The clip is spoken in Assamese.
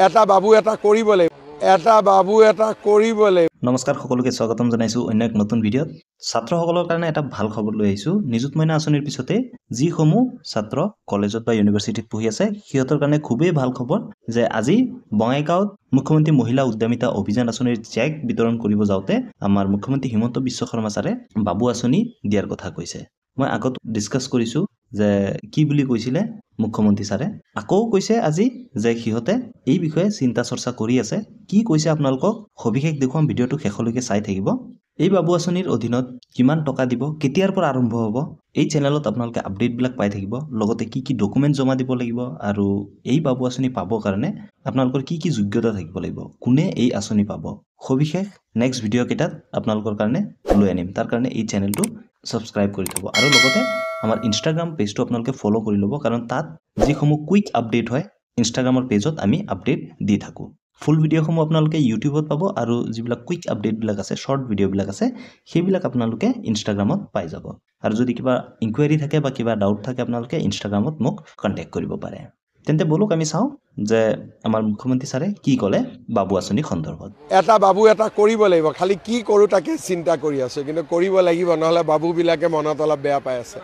এটা বাবু এটা কৰিব লাগিব এটা বাবু এটা কৰিব লাগিব। নমস্কাৰ সকলোকে স্বাগতম জনাইছোঁ অন্য এক নতুন ভিডিঅ'ত। ছাত্ৰসকলৰ কাৰণে এটা ভাল খবৰ লৈ আহিছোঁ। নিযুত মইনা আঁচনিৰ পিছতে যিসমূহ ছাত্ৰ কলেজত বা ইউনিভাৰ্চিটিত পঢ়ি আছে সিহঁতৰ কাৰণে খুবেই ভাল খবৰ যে আজি বঙাইগাঁৱত মুখ্যমন্ত্ৰী মহিলা উদ্যমিতা অভিযান আঁচনিৰ চেক বিতৰণ কৰিব যাওঁতে আমাৰ মুখ্যমন্ত্ৰী হিমন্ত বিশ্ব শৰ্মা ছাৰে বাবু আঁচনি দিয়াৰ কথা কৈছে। মই আগত ডিছকাছ কৰিছোঁ যে কি বুলি কৈছিলে মুখ্যমন্ত্ৰী ছাৰে, আকৌ কৈছে আজি যে সিহঁতে এই বিষয়ে চিন্তা চৰ্চা কৰি আছে। কি কৈছে আপোনালোকক সবিশেষ দেখুৱাম, ভিডিঅ'টো শেষলৈকে চাই থাকিব। এই বাবু আঁচনিৰ অধীনত কিমান টকা দিব, কেতিয়াৰ পৰা আৰম্ভ হ'ব, এই চেনেলত আপোনালোকে আপডেটবিলাক পাই থাকিব। লগতে কি কি ডকুমেণ্ট জমা দিব লাগিব আৰু এই বাবু আঁচনি পাবৰ কাৰণে আপোনালোকৰ কি কি যোগ্যতা থাকিব লাগিব, কোনে এই আঁচনি পাব, সবিশেষ নেক্সট ভিডিঅ' কেইটাত আপোনালোকৰ কাৰণে লৈ আনিম। তাৰ কাৰণে এই চেনেলটো ছাবস্ক্ৰাইব কৰি থ'ব আৰু লগতে আমাৰ ইনষ্টাগ্ৰাম পেজটো আপোনালোকে ফ'ল' কৰি ল'ব, কাৰণ তাত যিসমূহ কুইক আপডেট হয় ইনষ্টাগ্ৰামৰ পেজত আমি আপডেট দি থাকোঁ। ফুল ভিডিঅ'সমূহ আপোনালোকে ইউটিউবত পাব আৰু যিবিলাক কুইক আপডেটবিলাক আছে, শ্বৰ্ট ভিডিঅ'বিলাক আছে, সেইবিলাক আপোনালোকে ইনষ্টাগ্ৰামত পাই যাব। আৰু যদি কিবা ইনকুৱাৰী থাকে বা কিবা ডাউট থাকে আপোনালোকে ইনষ্টাগ্ৰামত মোক কণ্টেক্ট কৰিব পাৰে। তেন্তে বলক আমি চাওঁ যে আমাৰ মুখ্যমন্ত্ৰী ছাৰে কি ক'লে বাবু আঁচনি সন্দৰ্ভত। এটা বাবু এটা কৰিব লাগিব, খালি কি কৰোঁ তাকে চিন্তা কৰি আছোঁ, কিন্তু কৰিব লাগিব, নহ'লে বাবুবিলাকে মনত অলপ বেয়া পাই আছে।